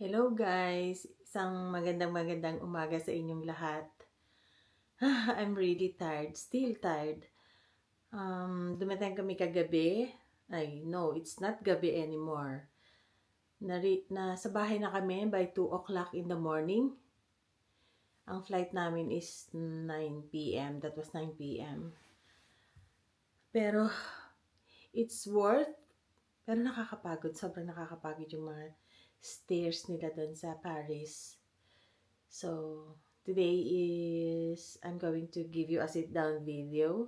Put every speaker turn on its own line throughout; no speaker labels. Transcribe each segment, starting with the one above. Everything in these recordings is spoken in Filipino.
Hello guys! Isang magandang umaga sa inyong lahat. I'm really tired. Still tired. Dumating kami kagabi. No, it's not gabi anymore. Nasa bahay na kami by 2 o'clock in the morning. Ang flight namin is 9 p.m. That was 9 p.m. Pero, it's worth. Pero nakakapagod. Sobrang nakakapagod yung mga stairs nila doon sa Paris. So, today I'm going to give you a sit-down video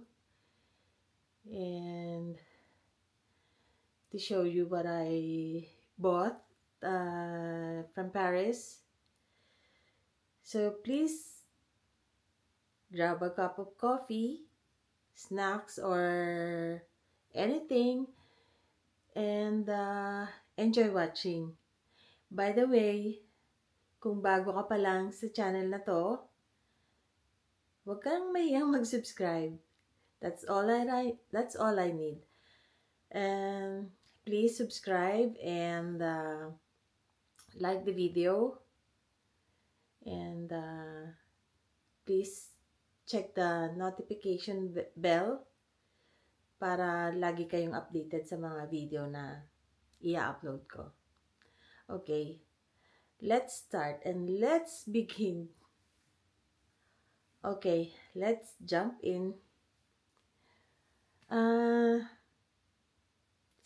and to show you what I bought from Paris. So, please grab a cup of coffee, snacks, or anything and enjoy watching. By the way, kung bago ka pa lang sa channel na to, huwag kang mahiyang mag-subscribe. That's all I need. And please subscribe and like the video. And please check the notification bell para lagi kayong updated sa mga video na i-upload ko. Okay. Let's start and let's begin. Okay, let's jump in.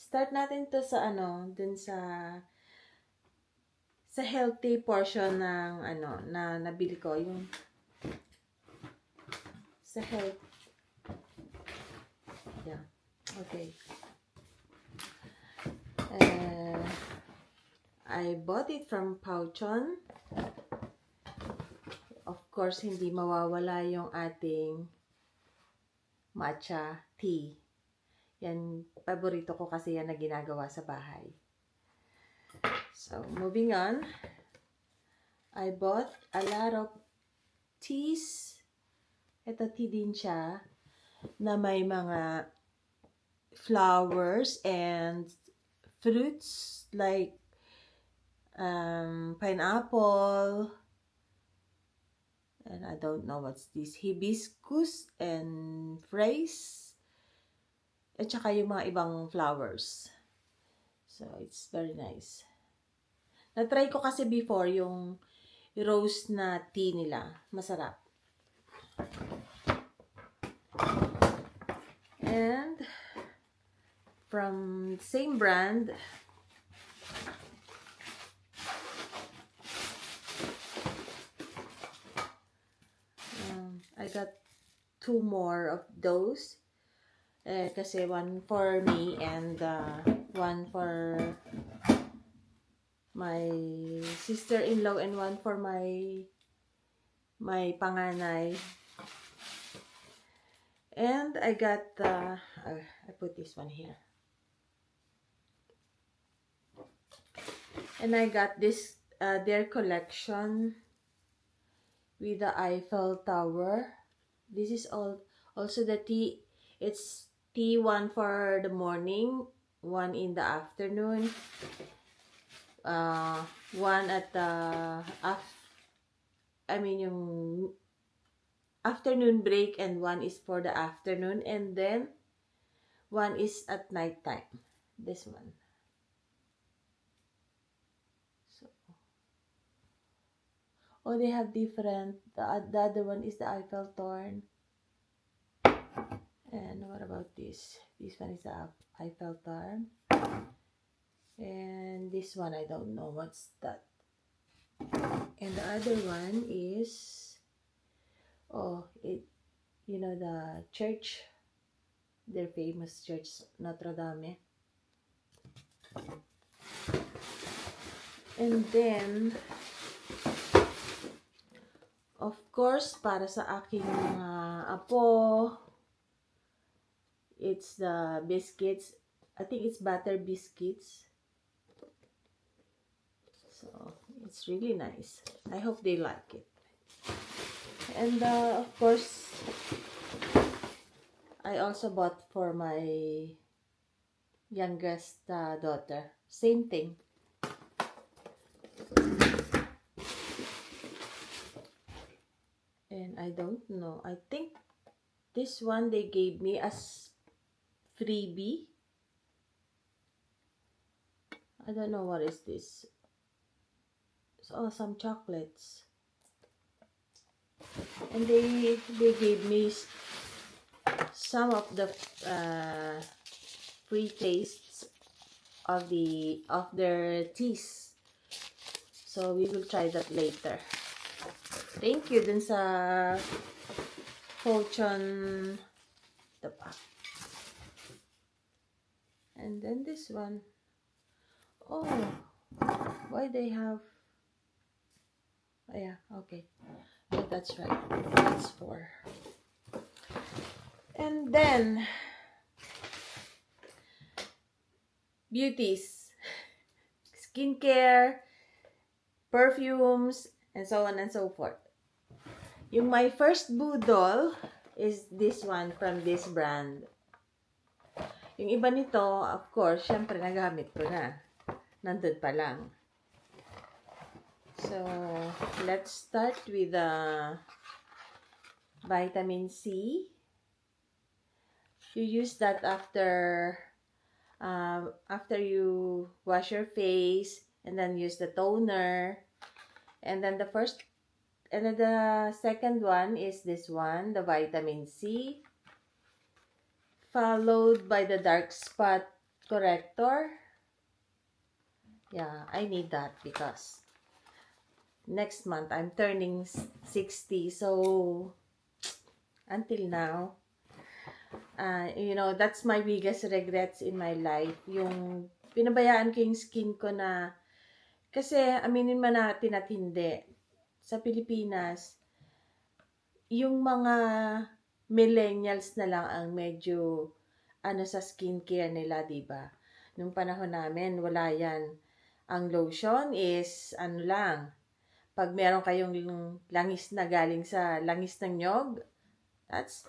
Start natin to sa dun sa healthy portion ng na nabili ko, yung sa health. Yeah. Okay. I bought it from Pouchon. Of course, hindi mawawala yung ating matcha tea. Yan, paborito ko kasi yan na ginagawa sa bahay. So, moving on. I bought a lot of teas. Ito tea din siya na may mga flowers and fruits like pineapple, and I don't know what's this, hibiscus and fraise, at saka yung mga ibang flowers. So, it's very nice. Na-try ko kasi before yung rose na tea nila. Masarap. And from same brand, I got 2 more of those. Kasi one for me and one for my sister-in-law and one for my panganay. And I got I put this one here. And I got this their collection with the Eiffel Tower. This is also the tea. It's tea, one for the morning, one in the afternoon, one at the yung afternoon break, and one is for the afternoon, and then one is at night time. This one. Oh, they have different. The other one is the Eiffel Tower. And what about this? This one is the Eiffel Tower. And this one, I don't know what's that. And the other one is, the church, their famous church, Notre Dame. And then, of course, para sa aking apo, it's the biscuits. I think it's butter biscuits. So, it's really nice. I hope they like it. And, of course, I also bought for my youngest daughter. Same thing. And I don't know. I think this one they gave me as freebie. I don't know what is this. So, some chocolates. And they gave me some of the free tastes of their teas. So we will try that later. Thank you dun sa Fortune the pack. And then this one. Oh, why they have? Oh yeah, okay. Oh, that's right. That's 4. And then beauties, skincare, perfumes, and so on and so forth. Yung my first budol is this one from this brand. Yung iba nito, of course, syempre nagamit ko na. Nandun pa lang. So, let's start with the vitamin C. You use that after you wash your face, and then use the toner. And then the second one is this one, the vitamin C, followed by the dark spot corrector. Yeah, I need that because next month I'm turning 60. So until now, that's my biggest regrets in my life. Yung pinabayaan ko yung skin ko na, kasi aminin man natin at hindi, sa Pilipinas, yung mga millennials na lang ang medyo sa skincare nila, diba? Nung panahon namin, wala yan. Ang lotion is lang, pag meron kayong langis na galing sa langis ng nyog, that's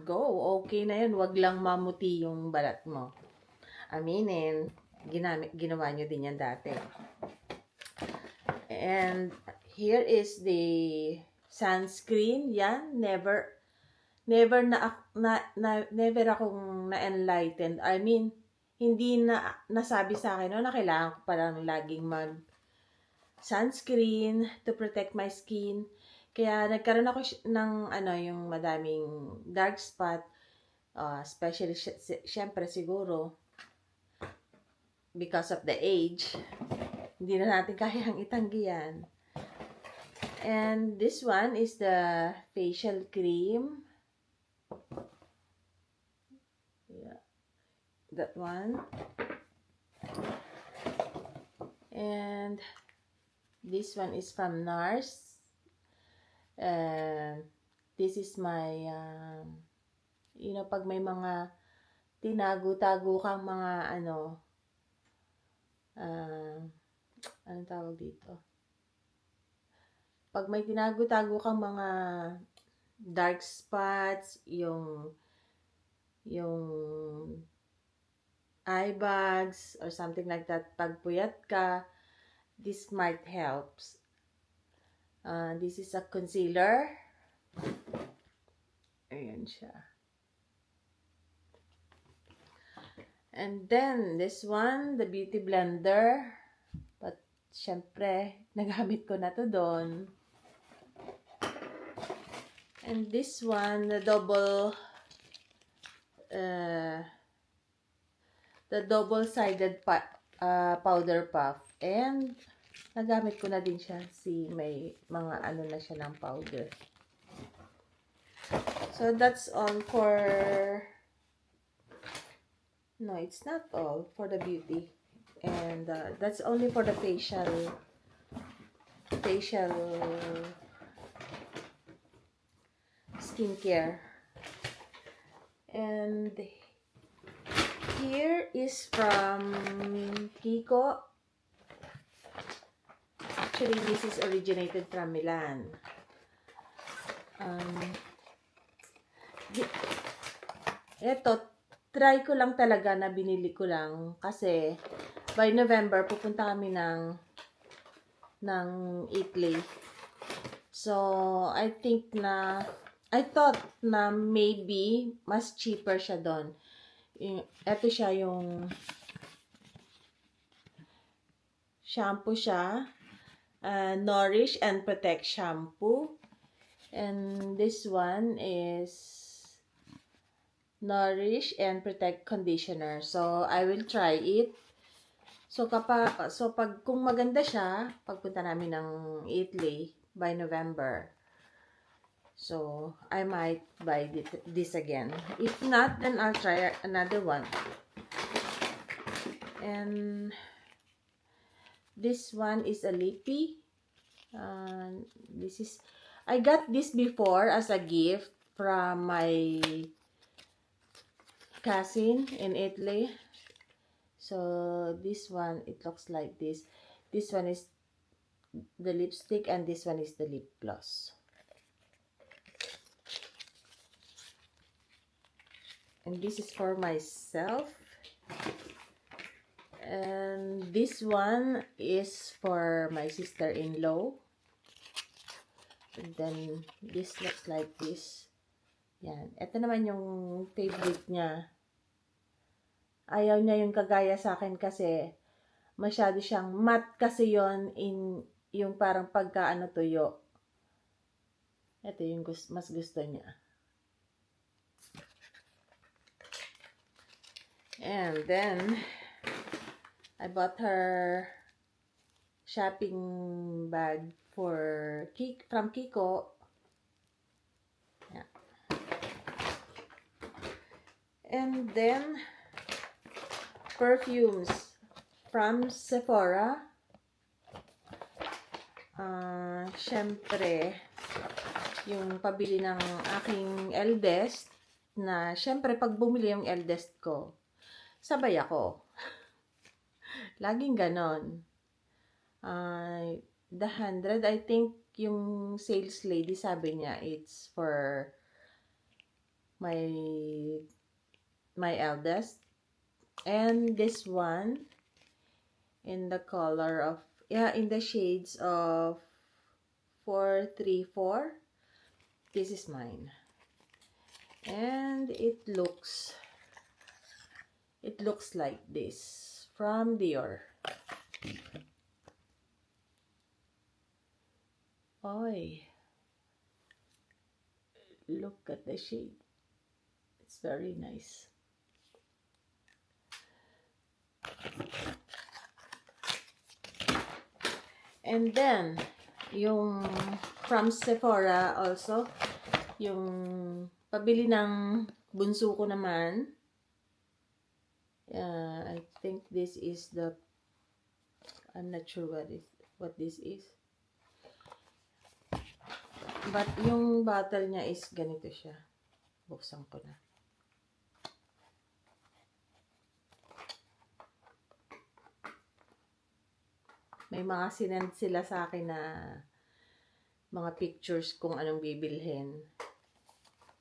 go, okay na yun. Wag lang mamuti yung balat mo. Aminin, ginawa nyo din yan dati. And here is the sunscreen. Yan, never akong na-enlightened. I mean, hindi na nasabi sa akin na kailangan ko parang laging mag sunscreen to protect my skin. Kaya nagkaroon ako ng yung madaming dark spot, especially syempre siguro because of the age. Hindi na natin kayang itanggi yan. And this one is the facial cream. Yeah, that one. And this one is from NARS. This is my, pag may mga tinago-tago kang mga anong tawag dito? Pag may tinago-tago kang mga dark spots, yung eye bags or something like that, pag puyat ka, this might help. This is a concealer. Ayan siya. And then, this one, the Beauty Blender. But, syempre, nagamit ko na to doon. And this one, the double-sided powder puff. And, nagamit ko na din siya. May mga na siya ng powder. So, that's all for... No, it's not all for the beauty. And that's only for the facial skincare. And here is from Kiko. Actually, this is originated from Milan. Ito, try ko lang talaga na binili ko lang kasi by November pupunta kami ng Italy. So, I thought na maybe mas cheaper siya doon. Ito siya yung shampoo siya. Nourish and Protect shampoo. And this one is Nourish and Protect conditioner. So, I will try it. So, pag kung maganda siya, pagpunta namin ng Italy by November, so I might buy this again. If not, then I'll try another one. And this one is a lippy. I got this before as a gift from my cousin in Italy. So this one, it looks like this. This one is the lipstick and this one is the lip gloss. And this is for myself. And this one is for my sister-in-law. And then this looks like this. Yan. Ito naman yung favorite niya. Ayaw niya yung kagaya sa akin kasi masyado siyang matte kasi yon in yung parang pagkaano tuyo. Ito yung mas gusto niya. And then I bought her shopping bag from Kiko. Yeah. And then perfumes from Sephora. Syempre, yung pabili ng aking eldest na syempre pag bumili yung eldest ko, sabay ako. Laging ganon. The 100, I think yung sales lady sabi niya it's for my eldest. And this one in the color of in the shades of 434. This is mine. And it looks like this from Dior. Oy, look at the shade. It's very nice. And then, yung from Sephora also, yung pabili ng bunso ko naman. I think this is I'm not sure what this is. But yung bottle niya is ganito siya. Buksan ko na. May mga sinend sila sa akin na mga pictures kung anong bibilhin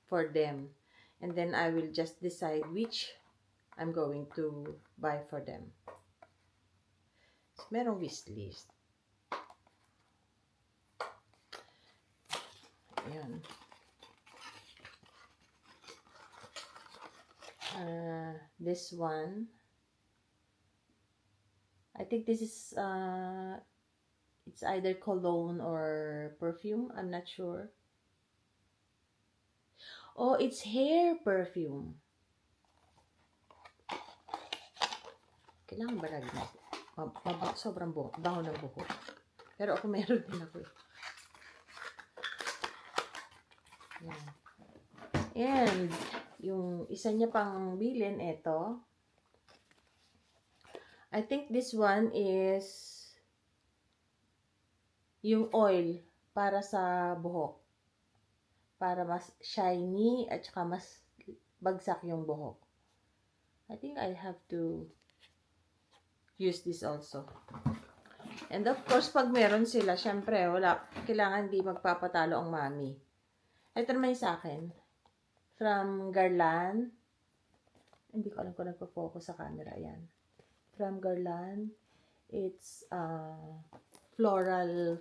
for them. And then I will just decide which I'm going to buy for them. So, merong wish list. Ayan. This one, I think this is it's either cologne or perfume. I'm not sure. Oh, it's hair perfume. Kailangan ba lagi na? Sobrang baho ng buhok. Pero ako meron din ako. Yan. And yung isa niya pang bilin, ito. I think this one is yung oil para sa buhok. Para mas shiny at saka mas bagsak yung buhok. I think I have to use this also. And of course, pag meron sila, syempre, kailangan di magpapatalo ang mami. Ito naman yung sa akin. From Guerlain. Hindi ko alam kung nagpo-focus sa camera. Yan. From Guerlain. It's floral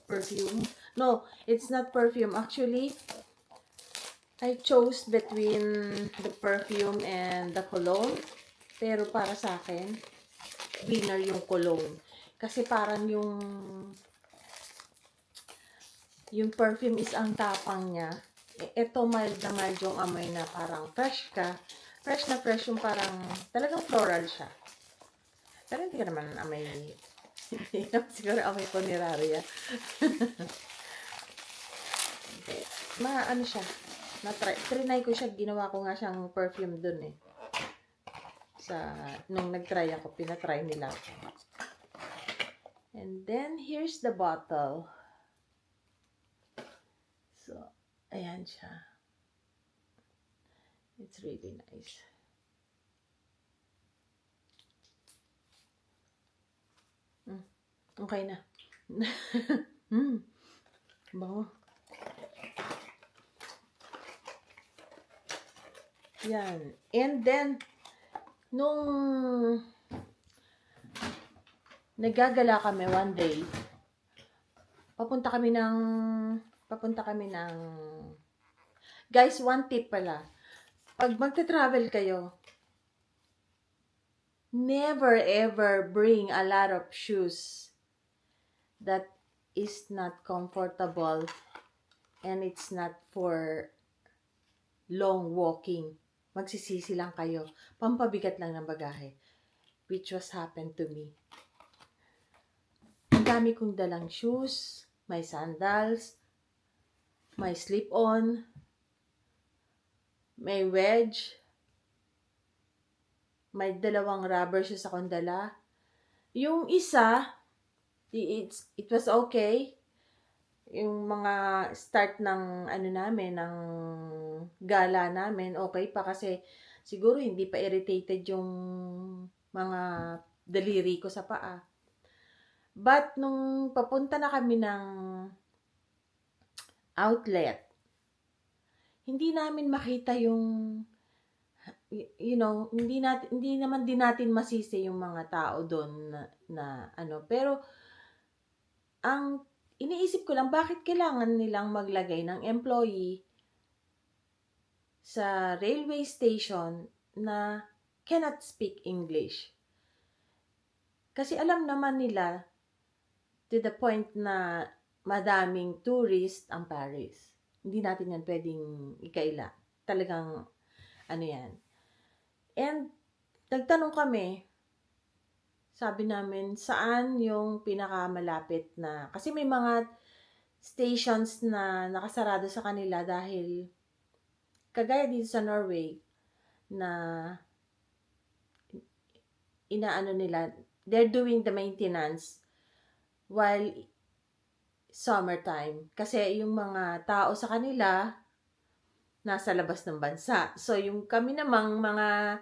perfume. No, it's not perfume. Actually, I chose between the perfume and the cologne. Pero para sa akin, winner yung cologne. Kasi parang yung perfume is ang tapang niya. Ito mild na mild yung amoy na parang fresh ka. Fresh na fresh yung parang talagang floral siya. Pero hindi ka naman amoy, hindi naman siguro amoy funeraria. Ano siya, trinay ko siya, ginawa ko nga siyang perfume dun eh. Nung nag-try ako, pinatry nila ako. And then, here's the bottle. So, ayan siya. It's really nice. Okay na. Bango. Yan. And then, nung naggagala kami one day, papunta kami ng guys, one tip pala. Pag magta-travel kayo, never ever bring a lot of shoes that is not comfortable and it's not for long walking. Magsisisi lang kayo. Pampabigat lang ng bagahe. Which was happened to me. Ang dami kong dalang shoes, may sandals, may slip-on, may wedge, may dalawang rubber shoes akong dala. Yung isa, it was okay. Yung mga start ng namin, ng gala namin, okay pa kasi siguro hindi pa irritated yung mga daliri ko sa paa. But nung papunta na kami ng outlet, hindi namin makita yung hindi naman din natin masisi yung mga tao doon na pero ang iniisip ko lang, bakit kailangan nilang maglagay ng employee sa railway station na cannot speak English? Kasi alam naman nila to the point na madaming tourist ang Paris. Hindi natin yan pwedeng ikaila. Talagang yan. And nagtanong kami, sabi namin, saan yung pinakamalapit na, kasi may mga stations na nakasarado sa kanila dahil, kagaya dito sa Norway, na nila, they're doing the maintenance while summertime. Kasi yung mga tao sa kanila, nasa labas ng bansa. So, yung kami namang mga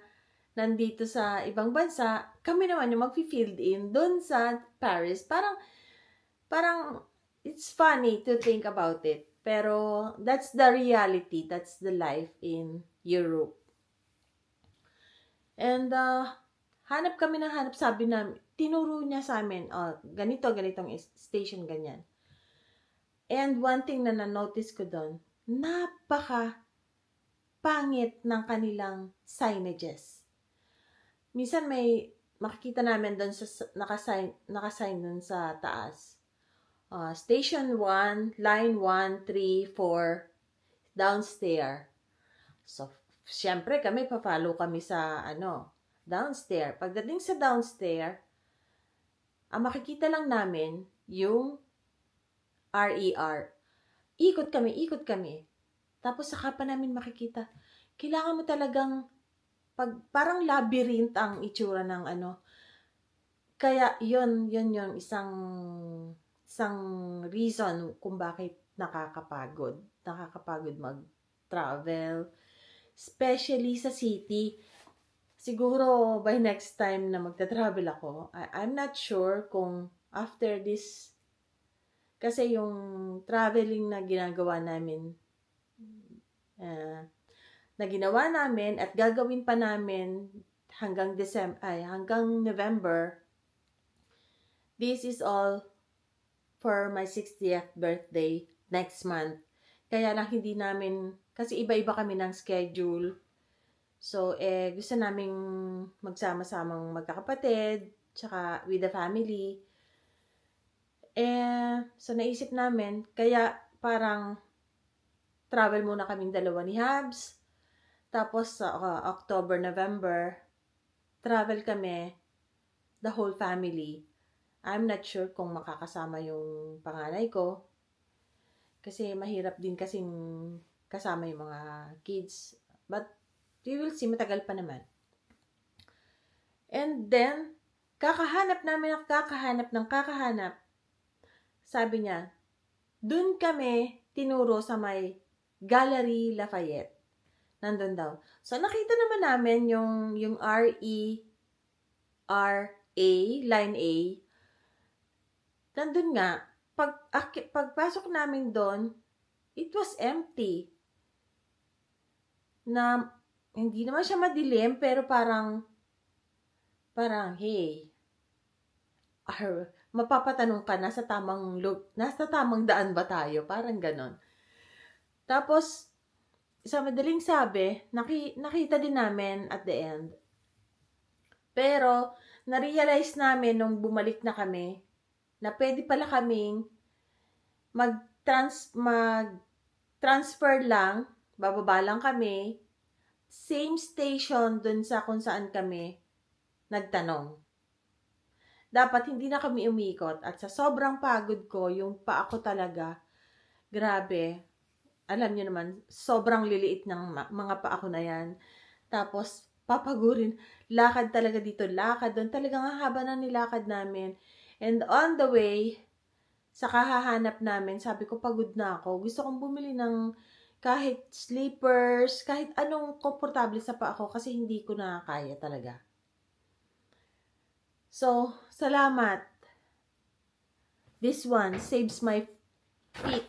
nandito sa ibang bansa, kami naman yung mag-field in doon sa Paris. Parang, it's funny to think about it. Pero, that's the reality. That's the life in Europe. And, hanap kami ng hanap. Sabi namin, tinuro niya sa amin, ganitong station, ganyan. And one thing na na-notice ko doon, pangit ng kanilang signages. Minsan may makikita namin doon sa nakasign doon sa taas. Station 1, line 1, 3, 4, downstairs. So, syempre kami, pa-follow kami sa downstairs. Pagdating sa downstairs, ang makikita lang namin yung RER. Ikot kami. Tapos saka pa namin makikita. Kailangan mo talagang parang labyrinth ang itsura ng Kaya yon yung isang reason kung bakit nakakapagod mag-travel, especially sa city. Siguro by next time na magta-travel ako, I'm not sure kung after this, kasi yung traveling na ginagawa namin na ginawa namin at gagawin pa namin hanggang November, this is all for my 60th birthday next month. Kaya lang hindi namin, kasi iba-iba kami ng schedule. So, gusto naming magsama-samang magkakapatid, tsaka with the family. So naisip namin, kaya parang travel muna kaming dalawa ni Habs. Tapos sa October, November, travel kami, the whole family. I'm not sure kung makakasama yung panganay ko. Kasi mahirap din kasing kasama yung mga kids. But we will see, matagal pa naman. And then, kakahanap. Sabi niya, dun kami tinuro sa may Gallery Lafayette. Nandun daw. So, nakita naman namin yung RERA, line A. Nandun nga. Pagpasok namin doon, it was empty. Na, hindi naman siya madilim, pero parang, hey, mapapatanong ka, nasa tamang daan ba tayo? Parang ganon. Tapos, sa madaling sabi, nakita din namin at the end. Pero, na-realize namin nung bumalik na kami, na pwede pala kaming mag-transfer lang, bababa lang kami, same station dun sa kung saan kami nagtanong. Dapat hindi na kami umikot, at sa sobrang pagod ko, yung paa ko talaga, grabe, alam niyo naman, sobrang liliit ng mga paa ko na yan. Tapos, papagurin, lakad talaga dito, lakad doon, talagang haba na nilakad namin. And on the way, sa kahahanap namin, sabi ko, pagod na ako. Gusto kong bumili ng kahit slippers, kahit anong komportable sa paa ko, kasi hindi ko na kaya talaga. So, salamat. This one saves my feet.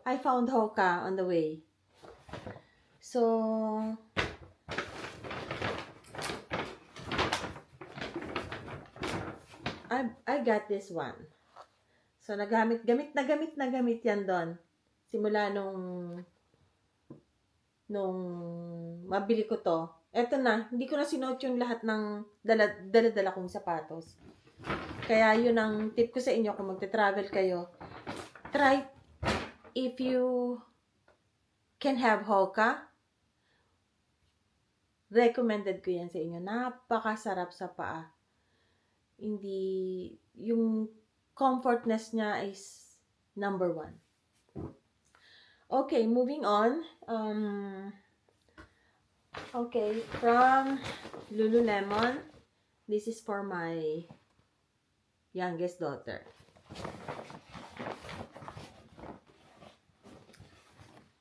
I found Hoka on the way. So, I got this one. So, gamit yan doon. Simula nung mabili ko to. Eto na, hindi ko na sinuot yung lahat ng dala kong sapatos. Kaya yun ang tip ko sa inyo kung magte-travel kayo. Try, if you can have Hoka, recommended ko yan sa inyo. Napakasarap sa paa. Hindi, yung comfortness niya is number 1. Okay, moving on. Okay, from Lululemon. This is for my youngest daughter.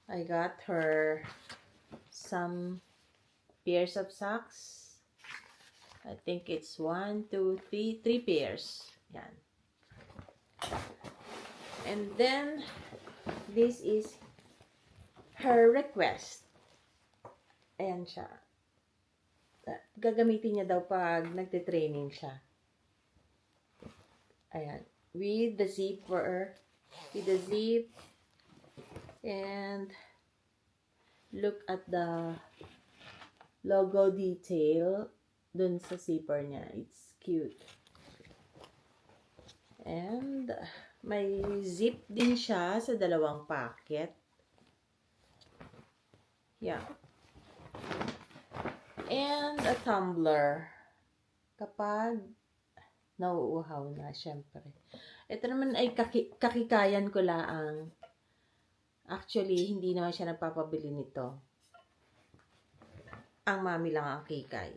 I got her some pairs of socks. I think it's 1, 2, 3 pairs. Yan. And then, this is her request. Ayan siya. Gagamitin niya daw pag nagte-training siya. Ayan. With the zipper. With the zip. And look at the logo detail dun sa zipper niya. It's cute. And may zip din siya sa dalawang pocket. Yeah. And a tumbler. Kapag nauuhaw na, syempre. Ito naman ay kakikayan ko laang. Actually, hindi naman siya nagpapabili nito. Ang mami lang ang kikay.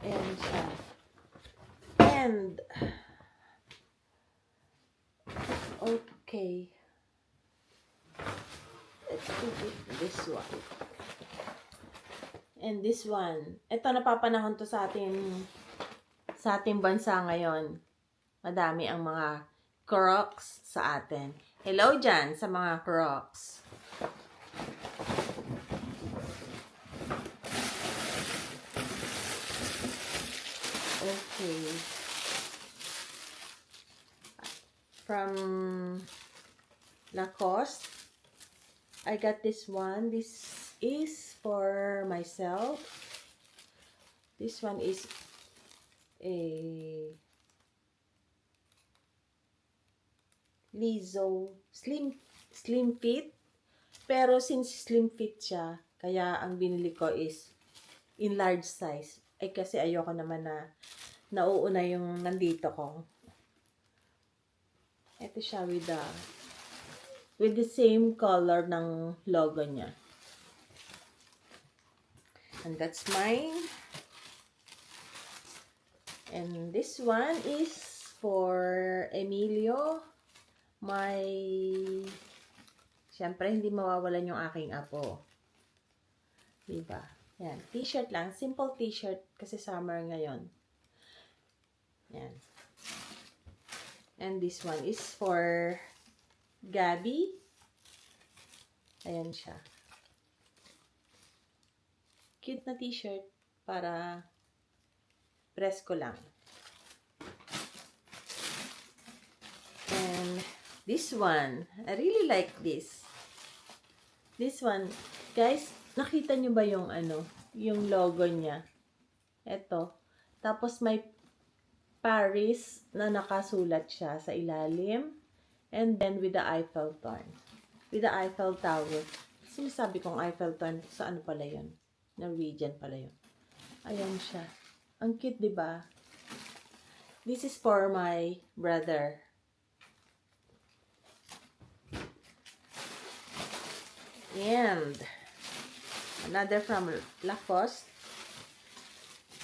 Ayan siya. And, okay. Let's do this one. And this one. Ito, napapanahon to sa ating bansa ngayon. Madami ang mga Crocs sa atin. Hello dyan sa mga Crocs. Okay. From Lacoste, I got this one. This is for myself. This one is a Lizzo slim fit. Pero since slim fit siya, kaya ang binili ko is in large size. Ay kasi ayoko naman na nauuna yung nandito ko. Ito siya with the same color ng logo niya. And that's mine. And this one is for Emilio. Siyempre, hindi mawawalan yung aking apo. Diba? Yan. T-shirt lang. Simple t-shirt kasi summer ngayon. Yan. And this one is for Gabby. Ayan siya. Cute na t-shirt para presko lang. And this one, I really like this. This one, guys, nakita nyo ba yung yung logo niya? Ito. Tapos may Paris na nakasulat siya sa ilalim. And then with the Eiffel Tower. With the Eiffel Tower. Sinasabi kong Eiffel Tower, sa ano pala yun? Norwegian pala yun. Ayan siya. Ang cute, diba? This is for my brother. And another from Lacoste.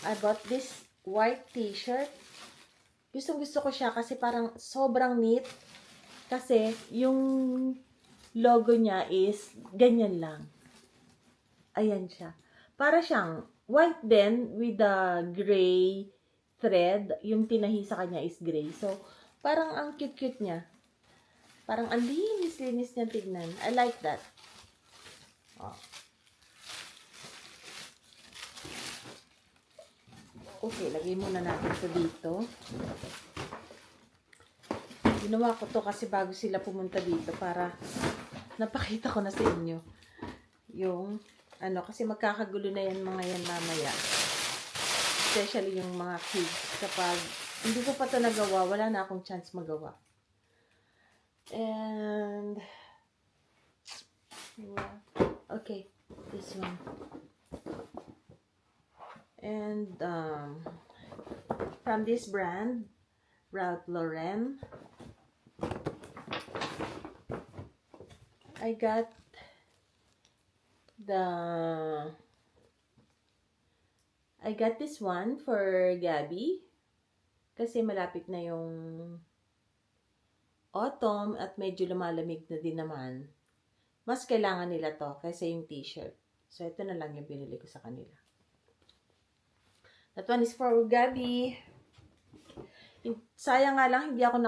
I bought this white t-shirt. Gustong-gusto ko siya kasi parang sobrang neat. Kasi yung logo niya is ganyan lang. Ayan siya. Para siyang white din with the gray thread. Yung tinahi sa kanya is gray. So, parang ang cute-cute niya. Parang ang linis-linis niya tignan. I like that. Oh. Okay, lagay muna natin ito dito. Ginawa ko to kasi bago sila pumunta dito para napakita ko na sa inyo yung kasi magkakagulo na yan mga yan mamaya. Especially yung mga kids. Kapag hindi ko pa to nagawa, wala na akong chance magawa. And okay, this one. And from this brand, Ralph Lauren, I got this one for Gabby kasi malapit na yung autumn at medyo lumalamig na din naman. Mas kailangan nila to kaysa yung t-shirt. So, ito na lang yung binili ko sa kanila. That one is for Gabby. Sayang nga lang, hindi ako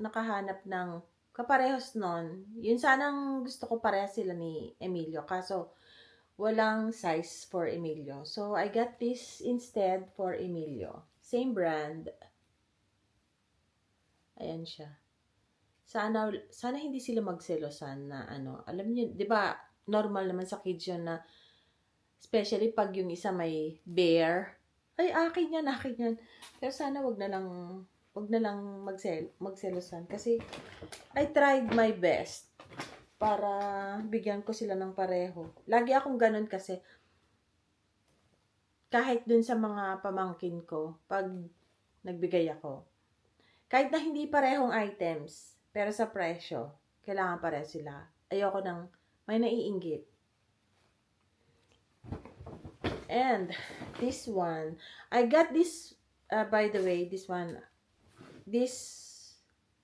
nakahanap ng kaparehas nun. Yun sanang gusto ko parehas sila ni Emilio. Kaso, walang size for Emilio. So, I got this instead for Emilio. Same brand. Ayan siya. Sana hindi sila magselosan na alam niyo, 'di ba? Normal naman sa kids 'yon na especially pag yung isa may bear, ay akin yan. Pero sana wag na lang magselosan kasi I tried my best para bigyan ko sila ng pareho. Lagi akong ganun kasi kahit dun sa mga pamangkin ko pag nagbigay ako. Kahit na hindi parehong items, pero sa presyo, kailangan pareho sila. Ayoko nang may naiinggit. And this one, I got this, by the way, this one, these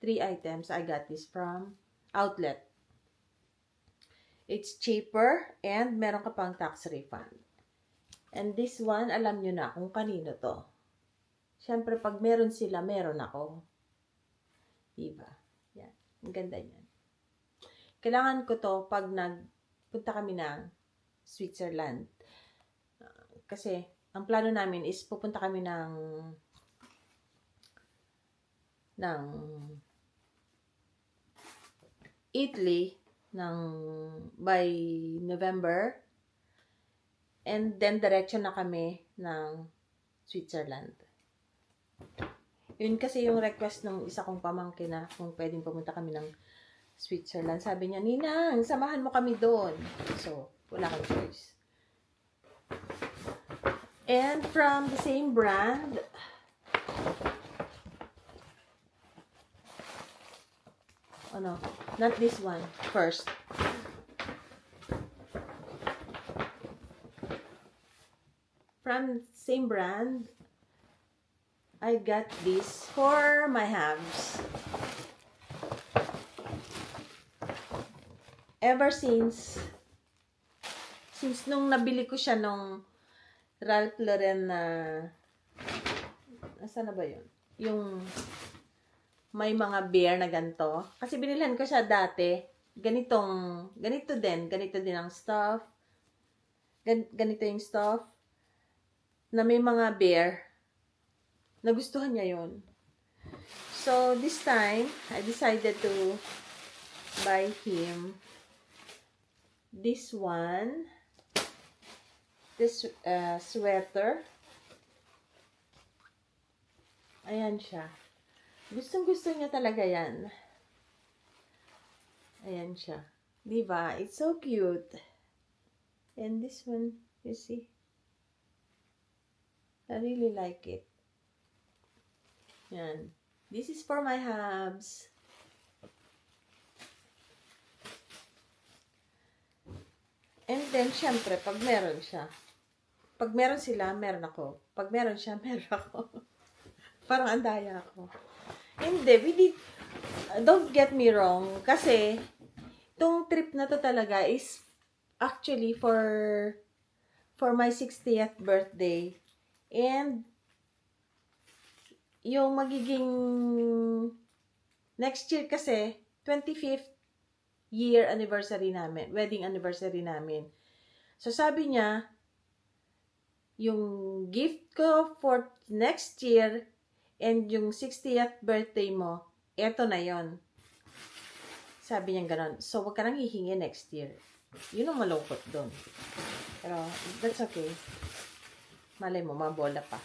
3 items, I got this from Outlet. It's cheaper and meron ka pang tax refund. And this one, alam nyo na kung kanino to. Siyempre, pag meron sila, meron ako. Diba? Yan. Ang ganda yan. Kailangan ko to pag nagpunta kami ng Switzerland. Kasi, ang plano namin is pupunta kami ng ng Italy by November. And then, diretso na kami ng Switzerland. Yun kasi yung request ng isa kong pamangkin na kung pwedeng pumunta kami ng Switzerland. Sabi niya, Ninang, samahan mo kami doon. So, wala kang choice. And from the same brand, not this one, first. From same brand, I got this for my hands. Ever since nung nabili ko siya nung Ralph Lauren na, asa na ba yun? Yung may mga bear na ganito. Kasi binilhan ko siya dati. Ganito din ang stuff. Ganito yung stuff. Na may mga bear. Nagustuhan niya yon. So, this time, I decided to buy him this one. This sweater. Ayan siya. Gustong-gusto niya talaga yan. Ayan siya. Diba? It's so cute. And this one, you see? I really like it. Yan. This is for my hubs. And then, syempre, pag meron siya. Pag meron sila, meron ako. Pag meron siya, meron ako. Parang andaya ako. Hindi, don't get me wrong. Kasi, itong trip na to talaga is actually for my 60th birthday. And, yung magiging next year kasi, 25th year anniversary namin, wedding anniversary namin. So, sabi niya, yung gift ko for next year and yung 60th birthday mo, eto na yon. Sabi niya ganon. So, wag ka nang hihingi next year. Yun ang malungkot doon. Pero, that's okay. Malay mo, mabola pa.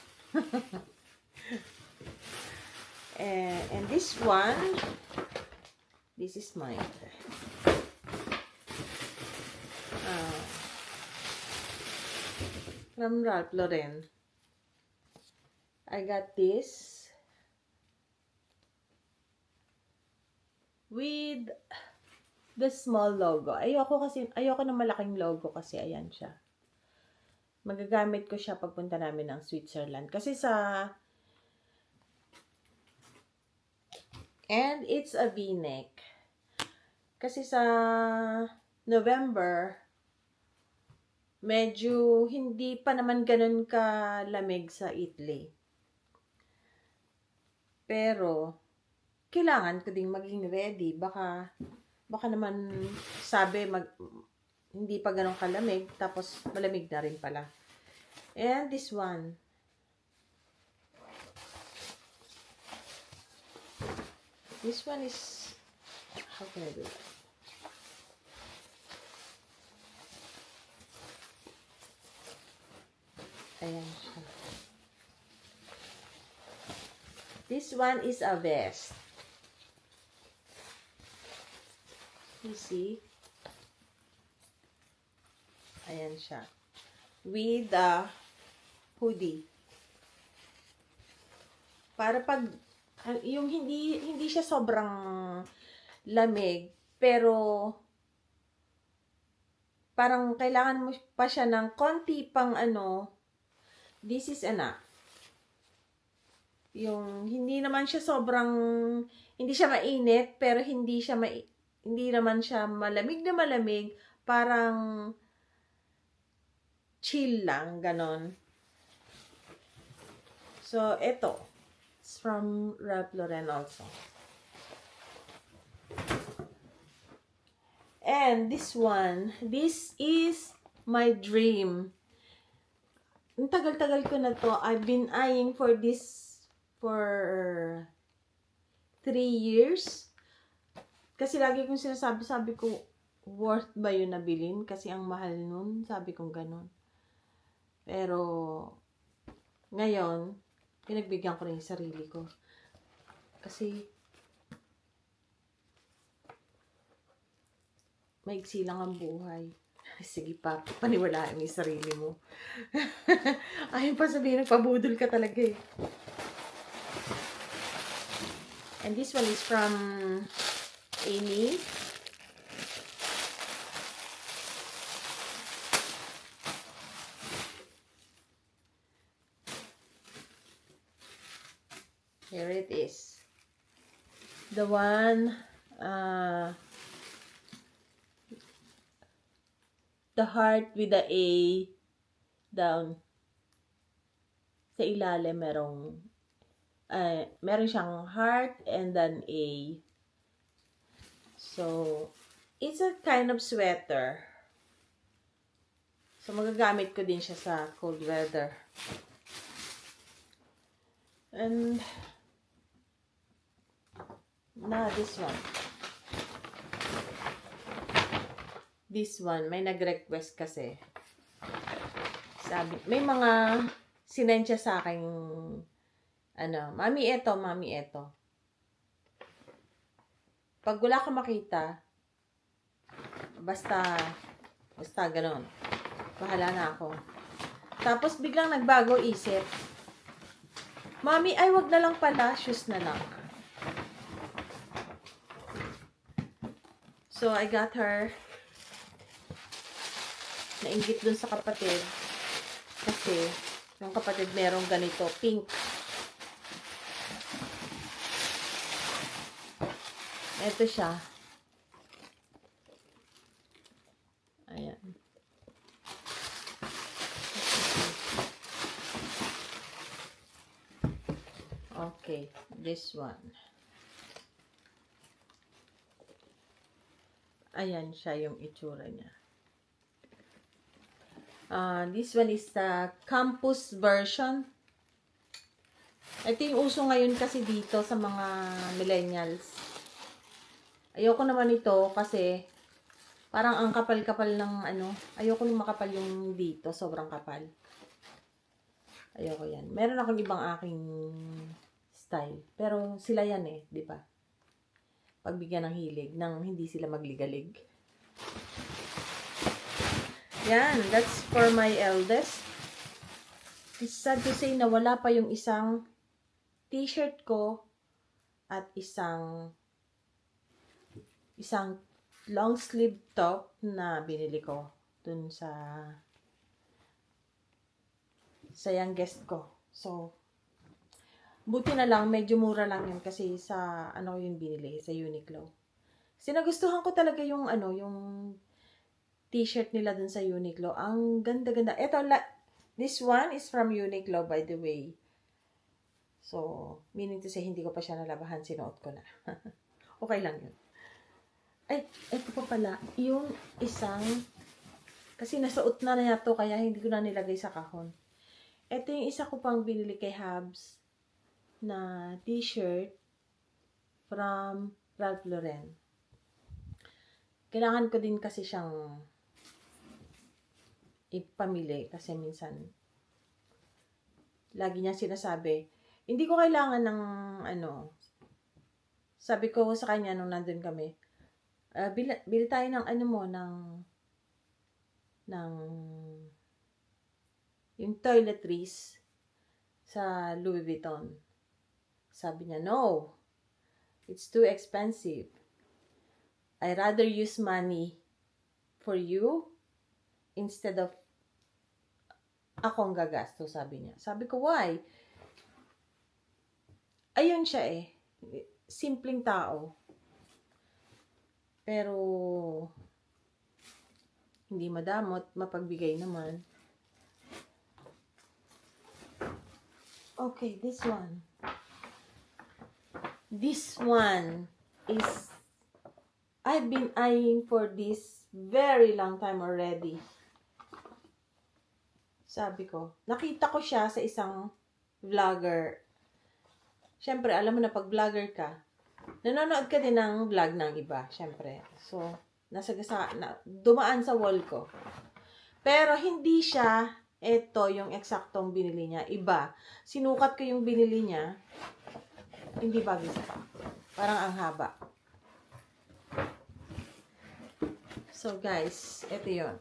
And this one, this is mine. From Ralph Lauren. I got this with the small logo. Ayoko ng malaking logo kasi ayan siya. Magagamit ko siya pagpunta namin ng Switzerland. And it's a V-neck. Kasi sa November, medyo hindi pa naman ganun kalamig sa Italy. Pero, kailangan ko ding maging ready. Baka naman sabi, hindi pa ganun kalamig, tapos malamig na rin pala. And this one. This one is, how can I do that? Ayan siya. This one is a vest. You see? Ayan siya. With a hoodie. Para pag, yung hindi siya sobrang lamig, pero parang kailangan mo pa siya ng konti pang this is enough. Yung hindi naman siya sobrang, hindi siya mainit, pero hindi naman siya malamig na malamig, parang chill lang, ganon. So, ito. It's from Ralph Lauren also. And this one, this is my dream. Ang tagal-tagal ko na to. I've been eyeing for this for 3 years. Kasi lagi kong sabi ko, worth ba yun na bilhin? Kasi ang mahal nun, sabi kong ganun. Pero, ngayon, pinagbigyan ko rin yung sarili ko. Kasi, maiksi lang ang buhay. Sige pa, paniwalaan mo yung sarili mo. Ayun pa sabihin, nagpabudol ka talaga eh. And this one is from Amy. Here it is. The one, the heart with the A down. Sa ilalim meron siyang heart and then A. So, it's a kind of sweater. So, magagamit ko din siya sa cold weather. And, this one. This one, may nag-request kasi. Sabi, may mga sinend siya sa akin, mami eto. Pag wala ka makita, basta gano'n. Bahala na ako. Tapos biglang nagbago isip. Mami, ay wag na lang pala, shoes na lang. So, I got her. Nainggit dun sa kapatid. Kasi, yung kapatid merong ganito, pink. Ito siya. Ayan. Okay, this one. Ayan siya yung itsura niya. This one is the campus version. Ito yung uso ngayon kasi dito sa mga millennials. Ayoko naman ito kasi parang ang kapal-kapal ng ayoko nung makapal yung dito, sobrang kapal. Ayoko yan. Meron akong ibang aking style. Pero sila yan di ba? Pagbigyan ng hilig, nang hindi sila magligalig. Yan, that's for my eldest. It's sad to say na wala pa yung isang t-shirt ko at isang long sleeve top na binili ko dun sa youngest ko. So, buti na lang, medyo mura lang yun kasi sa, yung binili, sa Uniqlo. Sinagustuhan ko talaga yung, yung t-shirt nila dun sa Uniqlo. Ang ganda-ganda. This one is from Uniqlo, by the way. So, meaning to say, hindi ko pa siya nalabahan, sinuot ko na. Okay lang yun. Ay, ito pa pala, yung isang, kasi nasuot na niya to, kaya hindi ko na nilagay sa kahon. Ito yung isa ko pang binili kay Habs na t-shirt from Ralph Lauren. Kailangan ko din kasi siyang ipamili kasi minsan lagi niya sinasabi, hindi ko kailangan ng sabi ko sa kanya nung nandun kami, bili tayo ng ng yung toiletries sa Louis Vuitton. Sabi niya, no, it's too expensive. I rather use money for you instead of akong gagasto, sabi niya. Sabi ko, why? Ayun siya simpleng tao. Pero, hindi madamot, mapagbigay naman. Okay, this one. This one is, I've been eyeing for this very long time already. Sabi ko, nakita ko siya sa isang vlogger. Siyempre, alam mo na pag vlogger ka, Nanonood ka din ng vlog ng iba, syempre. So, dumaan sa wall ko. Pero hindi siya ito yung eksaktong binili niya. Iba. Sinukat ko yung binili niya. Hindi bagay sa pa. Parang ang haba. So guys, ito yun.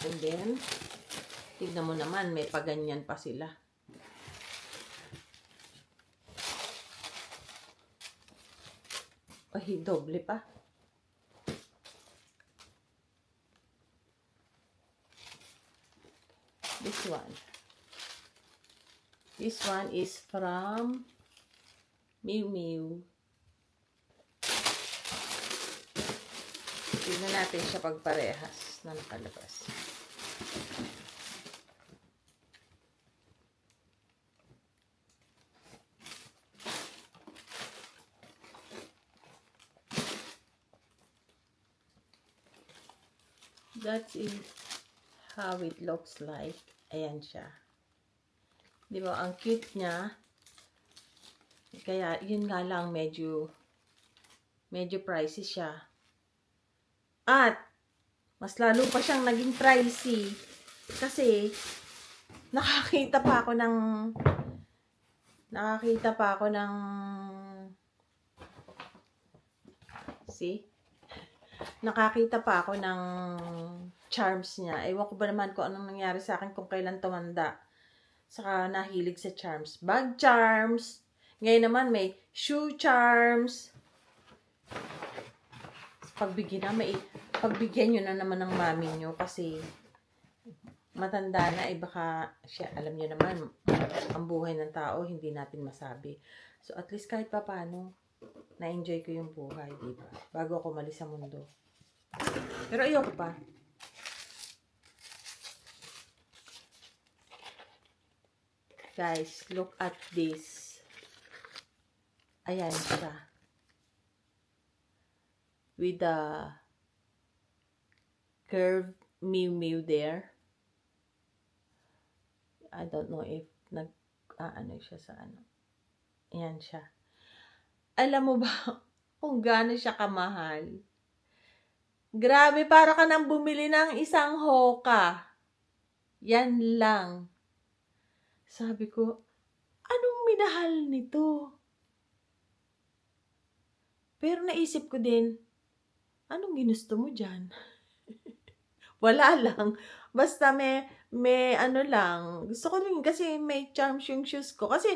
And then, tignan mo naman, may paganyan pa sila. Ay, doble pa. This one. This one is from Miu Miu. Tignan natin siya pagparehas na nakalabas. That is how it looks like. Ayan siya. Di ba? Ang cute niya. Kaya, yun nga lang, medyo pricey siya. At, mas lalo pa siyang naging pricey. Kasi, nakakita pa ako ng see? Nakakita pa ako ng charms niya. Ewan ko ba naman kung anong nangyari sa akin kung kailan tumanda. Saka nahilig sa charms. Bag charms. Ngayon naman may shoe charms. Pagbigyan nyo na naman ng mami nyo kasi matanda na baka siya, alam nyo naman, ang buhay ng tao hindi natin masabi. So at least kahit pa paano, na-enjoy ko yung buhay, diba? Bago ako umalis sa mundo. Pero ayoko pa. Guys, look at this. Ayan siya. With the curved Miu Miu there. I don't know if ano siya sa ano. Ayan siya. Alam mo ba kung gaano siya kamahal? Grabe, para ka nang bumili ng isang hoka. Yan lang. Sabi ko, anong minahal nito? Pero naisip ko din, anong ginusto mo dyan? Wala lang. Basta may ano lang. Gusto ko rin kasi may charms yung shoes ko. Kasi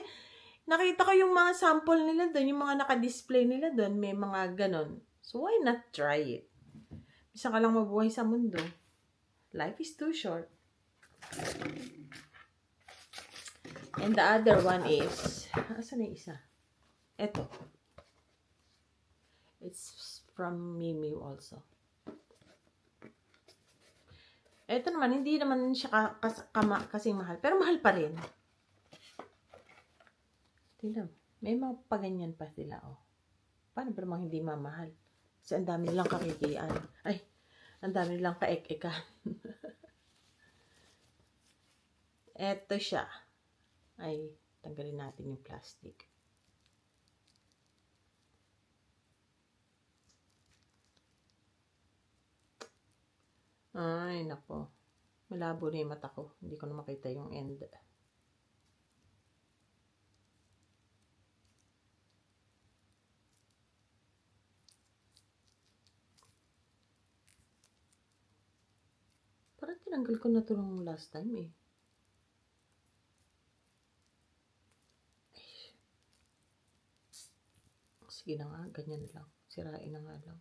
nakita ko yung mga sample nila doon, yung mga naka-display nila doon, may mga ganon. So why not try it? Isa ka lang mabuhay sa mundo. Life is too short. And the other one is, asan na isa? Ito. It's from Miu Miu also. Ito naman, hindi naman siya kasing mahal. Pero mahal pa rin. Tingnan, may mga paganyan pa sila, oh. Paano ba naman hindi mamahal? Kasi ang dami nilang kakikian. Ay, ang dami nilang kaek-ekan. Eto siya. Ay, tanggalin natin yung plastic. Ay, nako. Malabo na yung mata ko. Hindi ko na makita yung end. Parang tinanggal ko na ito nung last time eh. Sige na nga, ganyan na lang. Sirain na nga lang.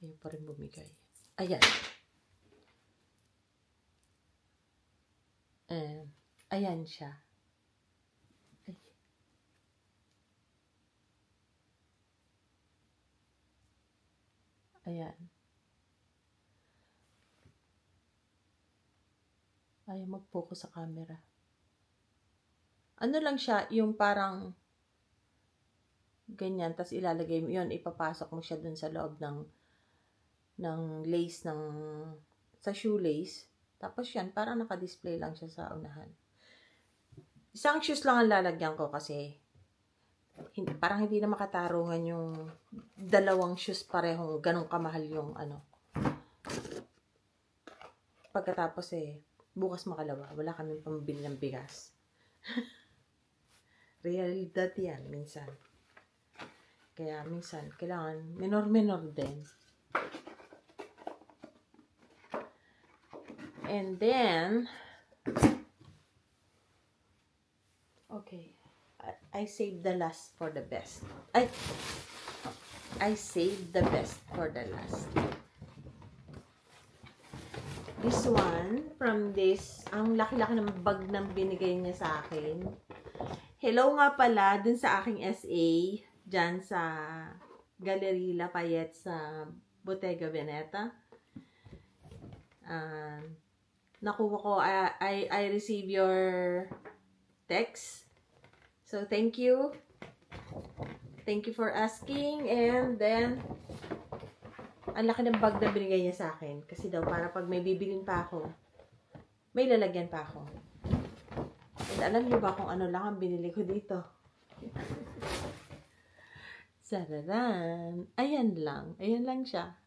Ayaw pa rin bumigay. Ayan. Ayan siya. Ay. Ayan. Ayaw mag-focus sa camera. ano lang siya, yung parang ganyan, tas ilalagay mo yun, ipapasok mo siya dun sa loob ng lace sa shoelace. Tapos yan, parang naka-display lang siya sa unahan. Isang shoes lang ang lalagyan ko kasi parang hindi na makatarungan yung dalawang shoes parehong ganong kamahal yung ano. Pagkatapos bukas makalawa, wala kaming pambili ng bigas. Realidad yan, minsan. Kaya minsan, kailangan minor-minor din. And then, okay, I saved the last for the best. I saved the best for the last. This one, from this, ang laki-laki ng bag ng binigay niya sa akin. Hello nga pala dun sa aking SA, dyan sa Galerie Lafayette sa Bottega Veneta. Nakuha ko, I receive your text. So, thank you. Thank you for asking. And then, ang laki ng bag na binigay niya sa akin. Kasi daw, para pag may bibilin pa ako, may lalagyan pa ako. And alam niyo ba kung ano lang ang binili ko dito? Sararan! Ayan lang. Ayan lang siya.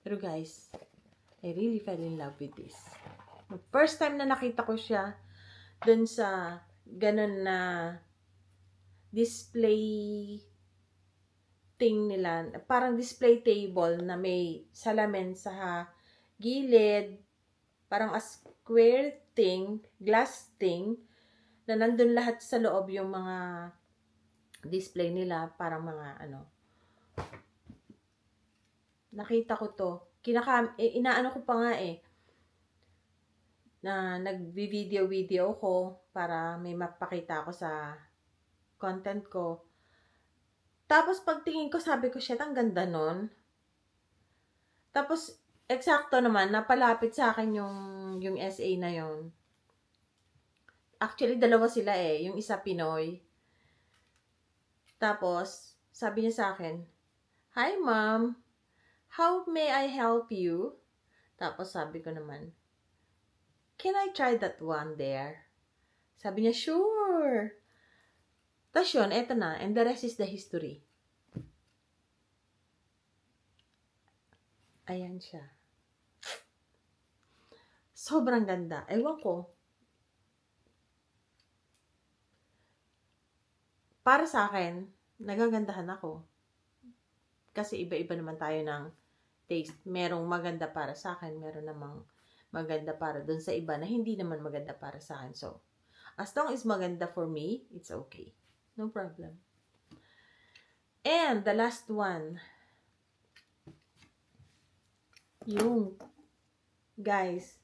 Pero guys, I really fell in love with this. First time na nakita ko siya dun sa ganun na display thing nila. Parang display table na may salamin sa gilid. Parang a square thing, glass thing, na nandun lahat sa loob yung mga display nila. Parang mga ano. Nakita ko to. Inaano ko pa nga na nag-video ko para may mapakita ako sa content ko. Tapos pagtingin ko, sabi ko, shit, ang ganda nun. Tapos, eksakto naman, napalapit sa akin yung SA na yon. Actually, dalawa sila yung isa Pinoy. Tapos, sabi niya sa akin, "Hi ma'am, how may I help you?" Tapos sabi ko naman, "Can I try that one there?" Sabi niya, "Sure." Tapos yun, eto na. And the rest is the history. Ayan siya. Sobrang ganda. Ewan ko. Para sa akin, nagagandahan ako. Kasi iba-iba naman tayo ng taste. Merong maganda para sa akin, meron namang maganda para dun sa iba na hindi naman maganda para sa akin. So, as long as maganda for me, it's okay. No problem. And the last one, yung, guys,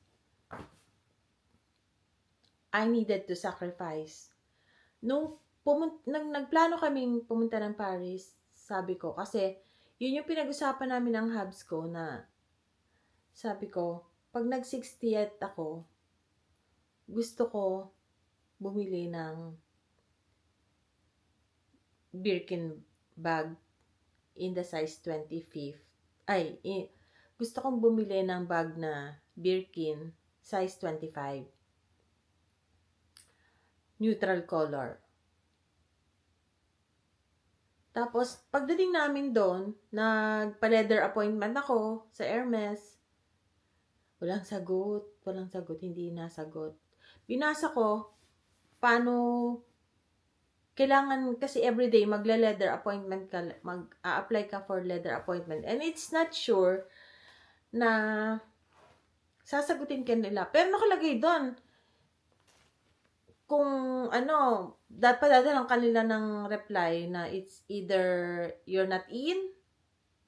I needed to sacrifice. Nung nagplano kaming pumunta ng Paris, sabi ko, kasi yun yung pinag-usapan namin ng hubs ko na sabi ko, pag nag-60th ako, gusto ko bumili ng Birkin bag in the size 25th. Gusto kong bumili ng bag na Birkin size 25. Neutral color. Tapos, pagdating namin doon, nagpa-leather appointment ako sa Hermes. Walang sagot, hindi nasagot. Binasa ko, paano, kailangan kasi everyday magla-leather appointment ka, mag-a-apply ka for leather appointment. And it's not sure na sasagutin ka nila. Pero nakalagay doon, kung dapat dadalang kanila ng reply na it's either you're not in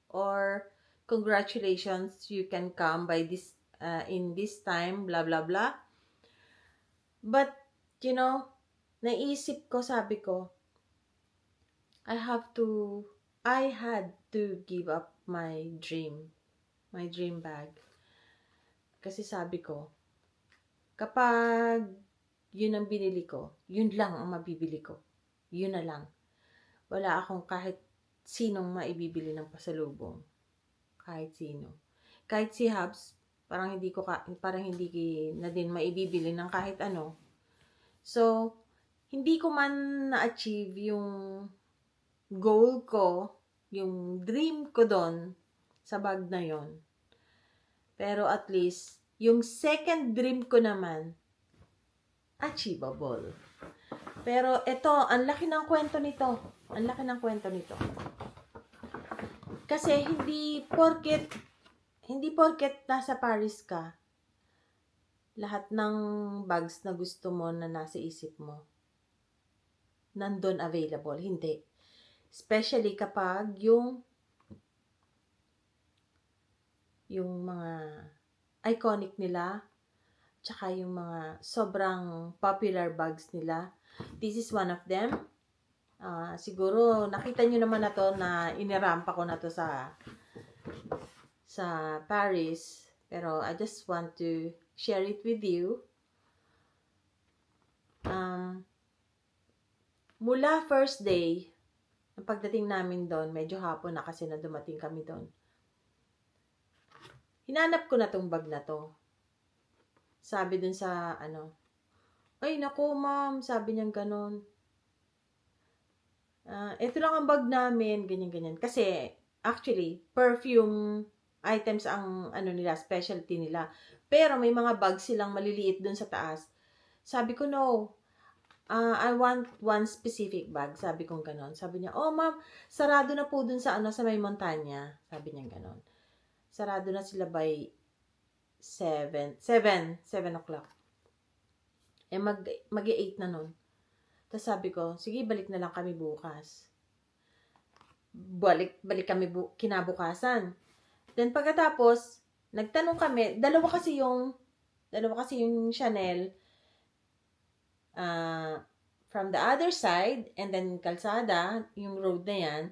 or congratulations, you can come by this in this time, blah blah blah. But naisip ko, sabi ko, I had to give up my dream bag. Kasi sabi ko, kapag Yun ang binili ko. Yun lang ang mabibili ko. Yun na lang. Wala akong kahit sinong maibibili ng pasalubong. Kahit sino. Kahit si Habs, parang hindi na din maibibili ng kahit ano. So, hindi ko man na-achieve yung goal ko, yung dream ko doon sa bag na yon. Pero at least, yung second dream ko naman, achievable. Pero ito, ang laki ng kwento nito. Ang laki ng kwento nito. Kasi hindi porket nasa Paris ka, lahat ng bags na gusto mo na nasa isip mo, nandun available. Hindi. Especially kapag yung mga iconic nila, tsaka yung mga sobrang popular bags nila. This is one of them. Siguro nakita nyo naman na to na inirampa ko na to sa Paris. Pero I just want to share it with you. Mula first day, ang pagdating namin doon, medyo hapon na kasi na dumating kami doon. Hinanap ko na tong bag na to. Sabi dun sa ay naku ma'am, sabi niyang ganon. Ito lang ang bag namin, ganyan-ganyan. Kasi, actually, perfume items ang nila, specialty nila. Pero may mga bags silang maliliit dun sa taas. Sabi ko, no. I want one specific bag. Sabi kong ganon. Sabi niya, oh ma'am, sarado na po dun sa sa may montanya. Sabi niya ganon. Sarado na sila by 7 o'clock. Mag-8 na nun. Tapos sabi ko, sige, balik na lang kami bukas. Balik kami kinabukasan. Then pagkatapos, nagtanong kami, dalawa kasi yung Chanel from the other side, and then kalsada, yung road na yan,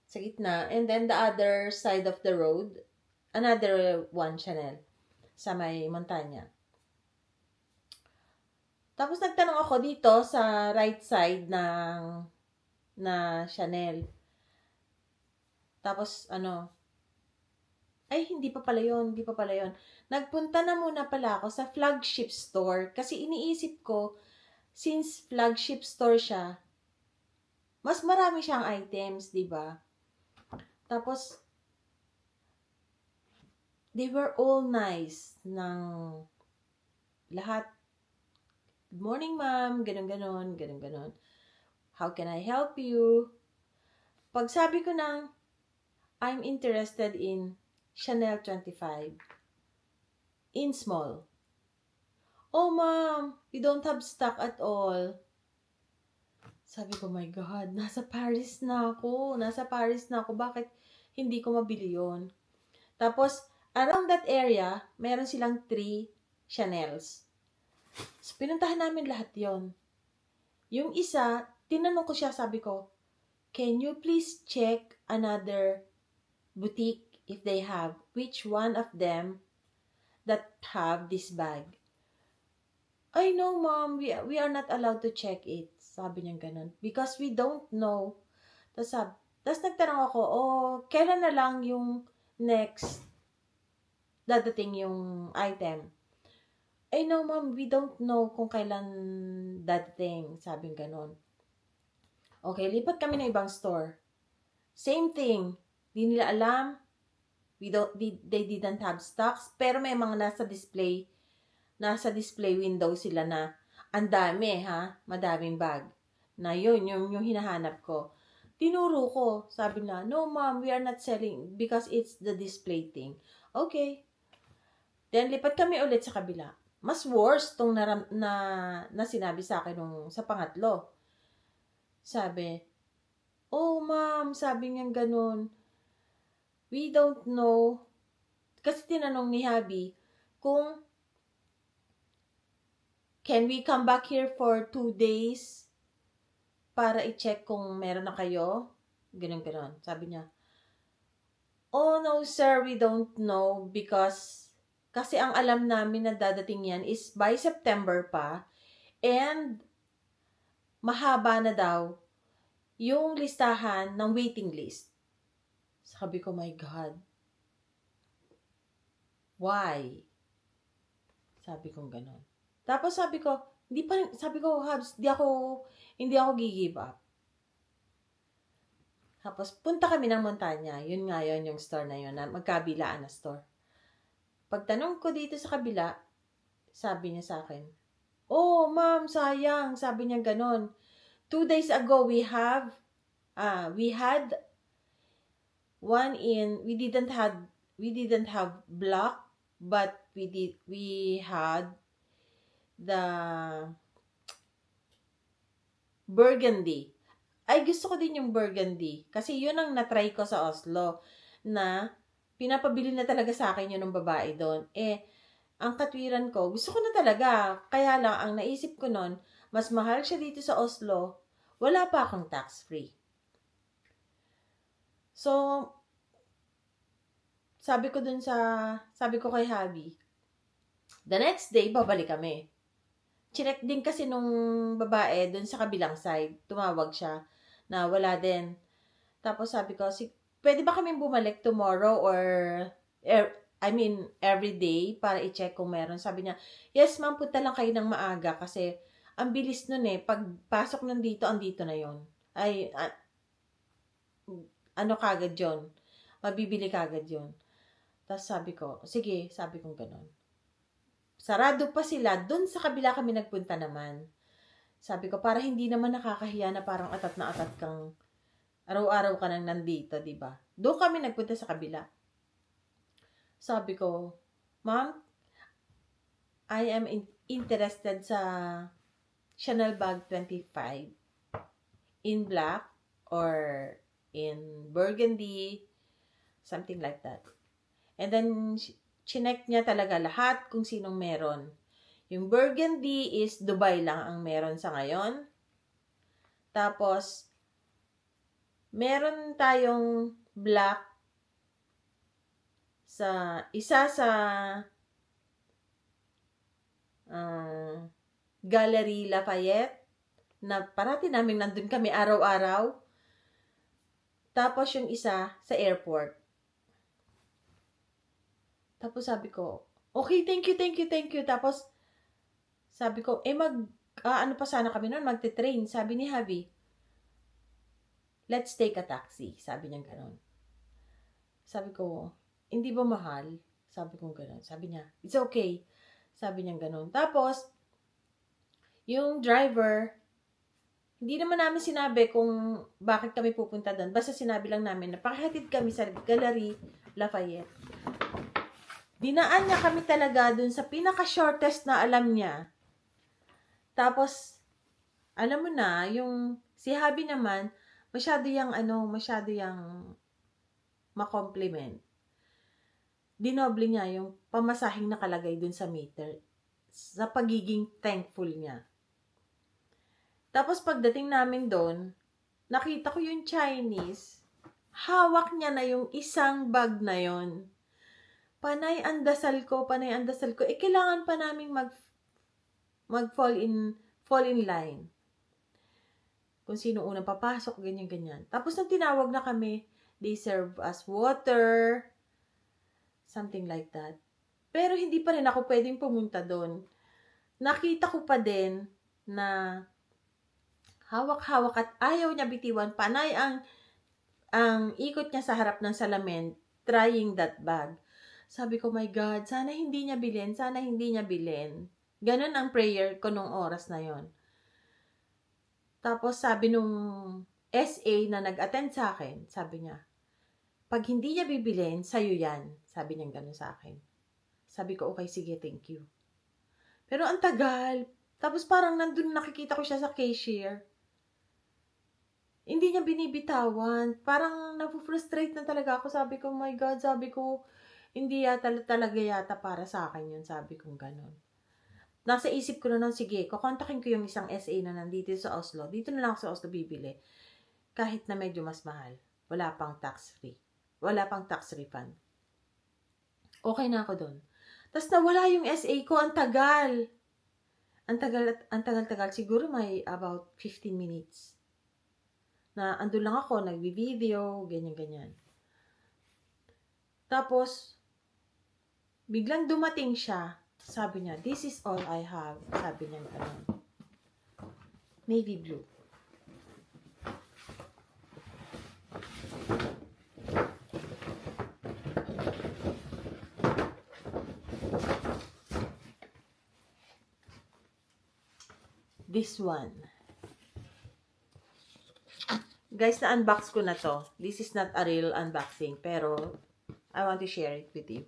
sa gitna, and then the other side of the road, another one Chanel, sa may montanya. Tapos nagtanong ako dito sa right side na Chanel. Tapos ay hindi pa pala yon. Nagpunta na muna pala ako sa flagship store kasi iniisip ko, since flagship store siya, mas marami siyang items, di ba? Tapos they were all nice ng lahat. Good morning, ma'am. Ganon. How can I help you? Pag sabi ko ng, I'm interested in Chanel 25. In small. Oh, ma'am, we don't have stock at all. Sabi ko, my God, nasa Paris na ako. Bakit hindi ko mabili yon? Tapos, around that area, meron silang 3 Chanels. So, pinuntahan namin lahat yon. Yung isa, tinanong ko siya, sabi ko, can you please check another boutique if they have, which one of them that have this bag? I know, ma'am, we are not allowed to check it. Sabi niya ganun. Because we don't know. Tapos nagtanong ako, kailan na lang yung next dadating yung item? I know, ma'am, we don't know kung kailan dadating. Sabi niya ganun. Okay, lipat kami ng ibang store. Same thing. Di nila alam. They didn't have stocks. Pero may mga nasa display window sila na ang dami, madaming bag. Na yun, yung hinahanap ko. Tinuro ko. Sabi nila, no ma'am, we are not selling because it's the display thing. Okay. Then, lipat kami ulit sa kabila. Mas worse tong na sinabi sa akin sa pangatlo. Sabi, oh ma'am, sabi niya ganun. We don't know. Kasi tinanong ni Habi kung can we come back here for 2 days para i-check kung meron na kayo? Ganun. Sabi niya, oh no sir, we don't know because kasi ang alam namin na dadating yan is by September pa. And mahaba na daw yung listahan ng waiting list. Sabi ko, my God, why? Sabi kong ganon. Tapos sabi ko, Habs, hindi ako gi-give up. Tapos, punta kami ng Montanya. Yun nga yun, yung store na yun, na magkabilaan na store. Pagtanong ko dito sa kabila, sabi niya sa akin, oh, ma'am, sayang. Sabi niya ganon. 2 days ago, we had one we didn't have black, but we had the burgundy. Ay, gusto ko din yung burgundy. Kasi yun ang natry ko sa Oslo. Na, pinapabili na talaga sa akin yun ng babae doon. Ang katwiran ko, gusto ko na talaga. Kaya lang, ang naisip ko nun, mas mahal siya dito sa Oslo. Wala pa akong tax-free. So, sabi ko kay Habi, the next day, babalik kami. Chinek din kasi nung babae doon sa kabilang side. Tumawag siya na wala din. Tapos sabi ko, pwede ba kami bumalik tomorrow or every day para i-check kung meron? Sabi niya, yes ma'am, punta lang kayo ng maaga kasi ang bilis nun pagpasok nun dito, andito na yon. Kagad yon. Mabibili kagad yon. Tapos sabi ko, sige, sabi kong ganon. Sarado pa sila, dun sa kabila kami nagpunta naman. Sabi ko, para hindi naman nakakahiya na parang atat na atat kang araw-araw ka nang nandito, di ba? Doon kami nagpunta sa kabila. Sabi ko, ma'am, I am interested sa Chanel bag 25 in black or in burgundy, something like that. And then, chinek niya talaga lahat kung sinong meron. Yung burgundy is Dubai lang ang meron sa ngayon. Tapos, meron tayong black isa sa Galerie Lafayette na parati namin nandun kami araw-araw. Tapos yung isa sa airport. Tapos sabi ko, okay, thank you. Tapos, sabi ko, ano pa sana kami noon, magte-train. Sabi ni Javi, let's take a taxi. Sabi niya gano'n. Sabi ko, hindi ba mahal? Sabi ko gano'n. Sabi niya, it's okay. Sabi niya gano'n. Tapos, yung driver, hindi naman namin sinabi kung bakit kami pupunta doon. Basta sinabi lang namin na pakihatid kami sa Galerie Lafayette. Dinaan niya kami talaga dun sa pinaka-shortest na alam niya. Tapos, alam mo na, yung si Habi naman, masyado yung ma-compliment. Dinoble niya yung pamasahing nakalagay dun sa meter sa pagiging thankful niya. Tapos pagdating namin doon, nakita ko yung Chinese, hawak niya na yung isang bag na yon. Panay ang dasal ko. Kailangan pa naming fall in line. Kung sino unang papasok, ganyan. Tapos nang tinawag na kami, they serve us water, something like that. Pero hindi pa rin ako pwedeng pumunta doon. Nakita ko pa din na hawak-hawak at ayaw niya bitiwan. Panay ang ikot niya sa harap ng salamin, trying that bag. Sabi ko, my God, sana hindi niya bilhin. Ganun ang prayer ko nung oras na yon. Tapos sabi nung SA na nag-attend sa akin, sabi niya, pag hindi niya bibilhin, sa'yo yan. Sabi niya ganun sa akin. Sabi ko, okay, sige, thank you. Pero ang tagal. Tapos parang nandun nakikita ko siya sa cashier. Hindi niya binibitawan. Parang napufrustrate na talaga ako. Sabi ko, my God, hindi talaga yata para sa akin yun, sabi kong ganon. Nasa isip ko na nun, sige, kukontakin ko yung isang SA na nandito sa Oslo. Dito na lang sa Oslo bibili. Kahit na medyo mas mahal. Wala pang tax refund. Okay na ako dun. Tapos nawala yung SA ko, ang tagal. ang tagal-tagal, siguro may about 15 minutes. Na ando lang ako, nagbi-video, ganyan-ganyan. Tapos, biglang dumating siya. Sabi niya, this is all I have. Sabi niya, navy blue. This one. Guys, na-unbox ko na to. This is not a real unboxing, pero I want to share it with you.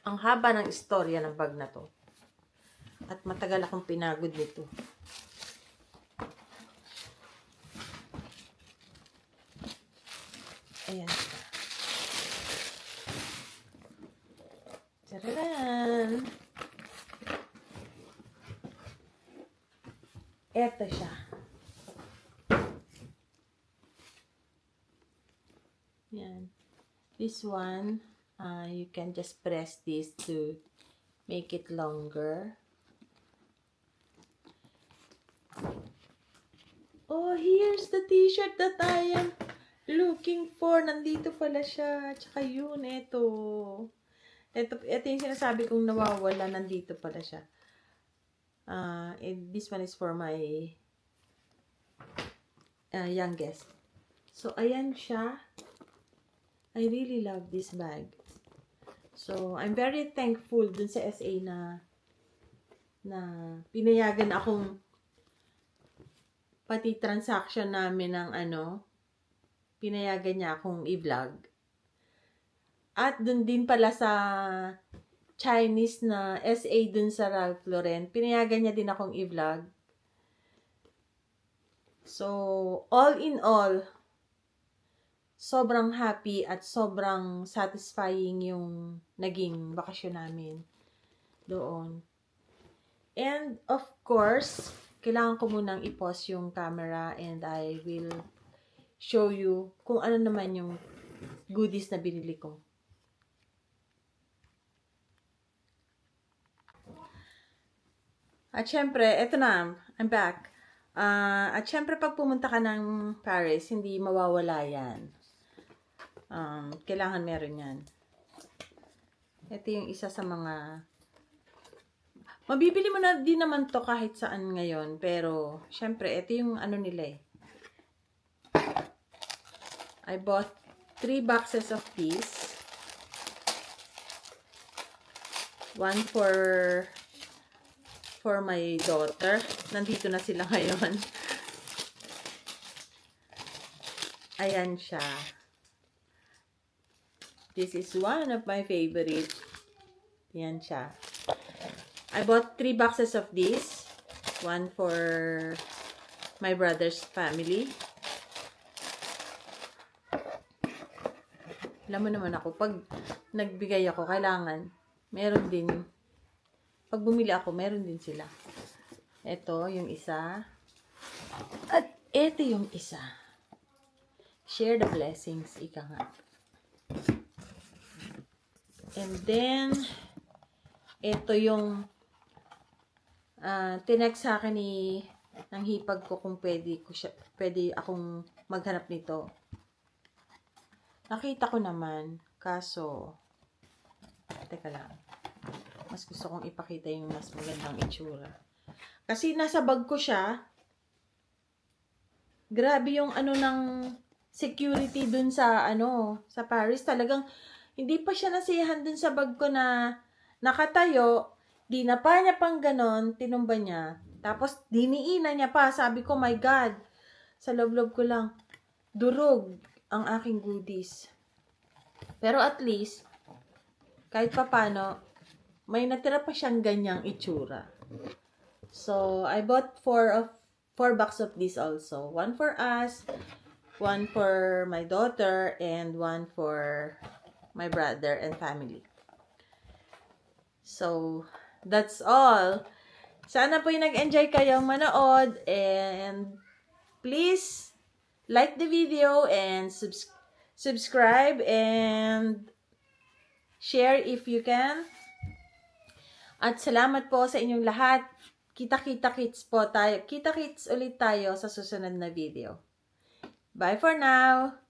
Ang haba ng istorya ng bag na to. At matagal akong pinagod nito. Ayan. Tararan! Eto siya. Yan. This one, you can just press this to make it longer. Oh, here's the t-shirt that I am looking for. Nandito pala siya. Tsaka yun, eto. Ito yung sinasabi kong nawawala. Nandito pala siya. And this one is for my youngest. So, ayan siya. I really love this bag. So, I'm very thankful dun sa SA na pinayagan akong pati transaction namin ng pinayagan niya akong i-vlog. At dun din pala sa Chinese na SA dun sa Ralph Lauren, pinayagan niya din akong i-vlog. So, all in all, sobrang happy at sobrang satisfying yung naging bakasyon namin doon. And of course, kailangan ko munang i-pause yung camera and I will show you kung ano naman yung goodies na binili ko. At syempre, eto na, I'm back. At syempre, pag pumunta ka ng Paris, hindi mawawala yan. Kailangan meron yan. Ito yung isa sa mga mabibili mo na din naman to kahit saan ngayon. Pero, syempre, ito yung nila eh. I bought 3 boxes of these. One for my daughter. Nandito na sila ngayon. Ayan siya. This is one of my favorite. Ayan siya. I bought 3 boxes of this. One for my brother's family. Alam mo naman ako, pag nagbigay ako, kailangan, meron din. Pag bumili ako, meron din sila. Ito, yung isa. At ito yung isa. Share the blessings, ika nga. And then, ito yung tinext sa akin ng hipag ko kung pwede akong maghanap nito. Nakita ko naman, kaso, teka lang, mas gusto kong ipakita yung mas magandang itsura. Kasi nasa bag ko siya, grabe yung ng security dun sa sa Paris. Talagang, hindi pa siya nasiyahan dun sa bag ko na nakatayo, dinapa niya pang ganon, tinumba niya. Tapos, diniina niya pa. Sabi ko, my God, sa loob-loob ko lang, durog ang aking goodies. Pero at least, kahit papano, may natira pa siyang ganyang itsura. So, I bought 4 box of this also. One for us, one for my daughter, and one for my brother and family. So, that's all. Sana po yung nag-enjoy kayong manood, and please like the video and subscribe and share if you can. At salamat po sa inyong lahat. Kita-kits po tayo. Kita-kits ulit tayo sa susunod na video. Bye for now!